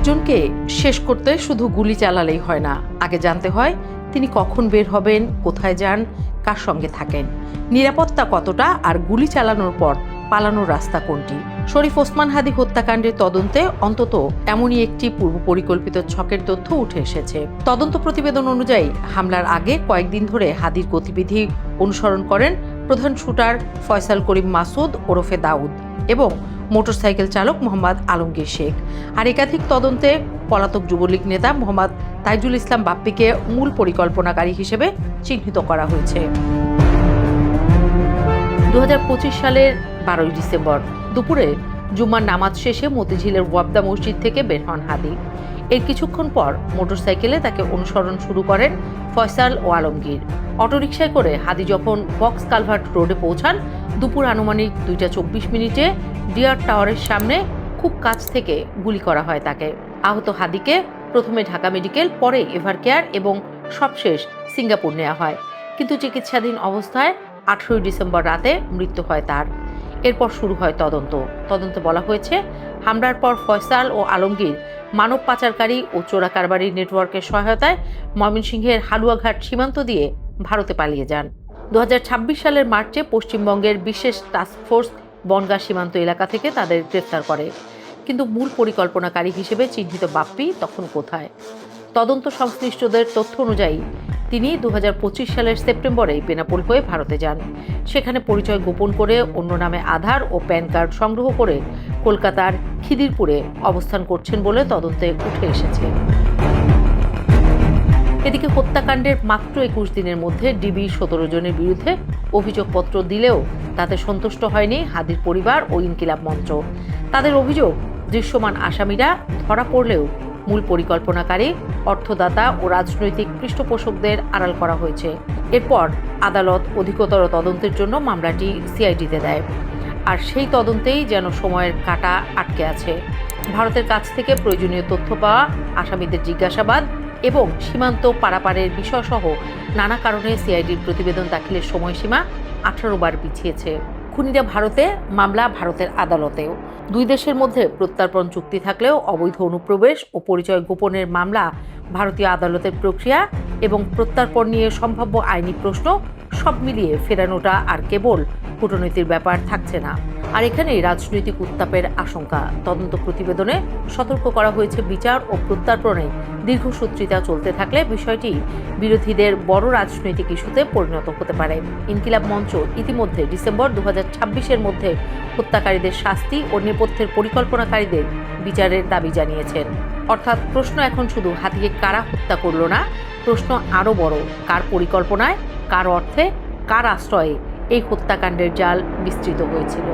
একজনকে শেষ করতে শুধু গুলি চালালেই হয় না, আগে জানতে হয় তিনি কখন বের হবেন, কোথায় যান, কার সঙ্গে থাকেন, নিরাপত্তা কতটা, আর গুলি চালানোর পর পালানোর রাস্তা কোনটি। শরীফ ওসমান হাদি হত্যাকাণ্ডের তদন্তে অন্তত এমনই একটি পূর্ব পরিকল্পিত ছকের তথ্য উঠে এসেছে। তদন্ত প্রতিবেদন অনুযায়ী হামলার আগে কয়েকদিন ধরে হাদির গতিবিধি অনুসরণ করেন প্রধান শুটার ফয়সাল করিম মাসুদ ওরফে দাউদ এবং মোটরসাইকেল চালক মোহাম্মদ আলমগীর শেখ। আর একাধিক তদন্তে পলাতক যুবলীগ নেতা মোহাম্মদ তাইজুল ইসলাম বাপ্পিকে মূল পরিকল্পনাকারী হিসেবে চিহ্নিত করা হয়েছে। 2025 সালের 12 ডিসেম্বর দুপুরে জুম্মার নামাজ শেষে মতিঝিলের ওয়াবদা মসজিদ থেকে বের হন হাদি। এর কিছুক্ষণ পর মোটরসাইকেলে তাকে অনুসরণ শুরু করেন ফয়সাল ও আলমগীর। অটোরিকশায় করে হাদি যখন বক্স কালভার্ট রোডে পৌঁছান, দুপুর আনুমানিক 2টা 24 মিনিটে ডিয়ার টাওয়ারের সামনে খুব কাছ থেকে গুলি করা হয় তাকে। আহত হাদিকে প্রথমে ঢাকা মেডিকেল, পরে এভারকেয়ার এবং সবশেষ সিঙ্গাপুর নেওয়া হয়, কিন্তু চিকিৎসাধীন অবস্থায় 18 ডিসেম্বর রাতে মৃত্যু হয় তার। এরপর শুরু হয় তদন্তে বলা হয়েছে হামলার পর ফয়সাল ও আলমগীর মানব পাচারকারী ও চোরা কারবারি নেটওয়ার্কের সহায়তায় ময়মনসিংহের হালুয়াঘাট সীমান্ত দিয়ে ভারতে পালিয়ে যান। 2026 সালের মার্চে পশ্চিমবঙ্গের বিশেষ টাস্কফোর্স বনগাঁ সীমান্ত এলাকা থেকে তাদের গ্রেফতার করে, কিন্তু মূল পরিকল্পনাকারী হিসেবে চিহ্নিত বাপ্পি তখন কোথায়? তদন্ত সংশ্লিষ্টদের তথ্য অনুযায়ী তিনি 2025 সালের সেপ্টেম্বরে বেনাপোল হয়ে ভারতে যান। সেখানে পরিচয় গোপন করে অন্য নামে আধার ও প্যান কার্ড সংগ্রহ করে কলকাতার খিদিরপুরে অবস্থান করছেন বলে তদন্তে উঠে এসেছে। এদিকে হত্যাকাণ্ডের মাত্র 21 দিনের মধ্যে ডিবি 17 জনের বিরুদ্ধে অভিযোগপত্র দিলেও তাতে সন্তুষ্ট হয়নি হাদির পরিবার ও ইনকিলাব মঞ্চ। তাদের অভিযোগ, দৃশ্যমান আসামিরা ধরা পড়লেও মূল পরিকল্পনাকারী, অর্থদাতা ও রাজনৈতিক পৃষ্ঠপোষকদের আড়াল করা হয়েছে। এরপর আদালত অধিকতর তদন্তের জন্য মামলাটি সিআইডিতে দেয়। আর সেই তদন্তেই যেন সময়ের কাঁটা আটকে আছে। ভারতের কাছ থেকে প্রয়োজনীয় তথ্য পাওয়া, আসামিদের জিজ্ঞাসাবাদ এবং সীমান্ত পারাপারের বিষয়সহ নানা কারণে সিআইডির প্রতিবেদন দাখিলের সময়সীমা 18 বার পিছিয়েছে। খুনিরা ভারতে, মামলা ভারতের আদালতেও। দুই দেশের মধ্যে প্রত্যর্পণ চুক্তি থাকলেও অবৈধ অনুপ্রবেশ ও পরিচয় গোপনের মামলা, ভারতীয় আদালতের প্রক্রিয়া এবং প্রত্যর্পণ নিয়ে সম্ভাব্য আইনি প্রশ্ন সব মিলিয়ে ফেরানোটা আর কেবল কূটনীতির ব্যাপার থাকছে না। আর এখানেই রাজনৈতিক উত্তাপের আশঙ্কা। তদন্ত প্রতিবেদনে সতর্ক করা হয়েছে, বিচার ও প্রত্যর্পণে দীর্ঘসূত্রিতা চলতে থাকলে বিষয়টি বিরোধীদের বড় রাজনৈতিক ইস্যুতে পরিণত হতে পারে। ইনকিলাব মঞ্চ ইতিমধ্যে ডিসেম্বর 2026-এর মধ্যে হত্যাকারীদের শাস্তি ও নেপথ্যের পরিকল্পনাকারীদের বিচারের দাবি জানিয়েছেন। অর্থাৎ প্রশ্ন এখন শুধু হাদিকে কারা হত্যা করল না, প্রশ্ন আরও বড়, কার পরিকল্পনায়, কার অর্থে, কার আশ্রয়ে এই হত্যাকাণ্ডের জাল বিস্তৃত হয়েছিল।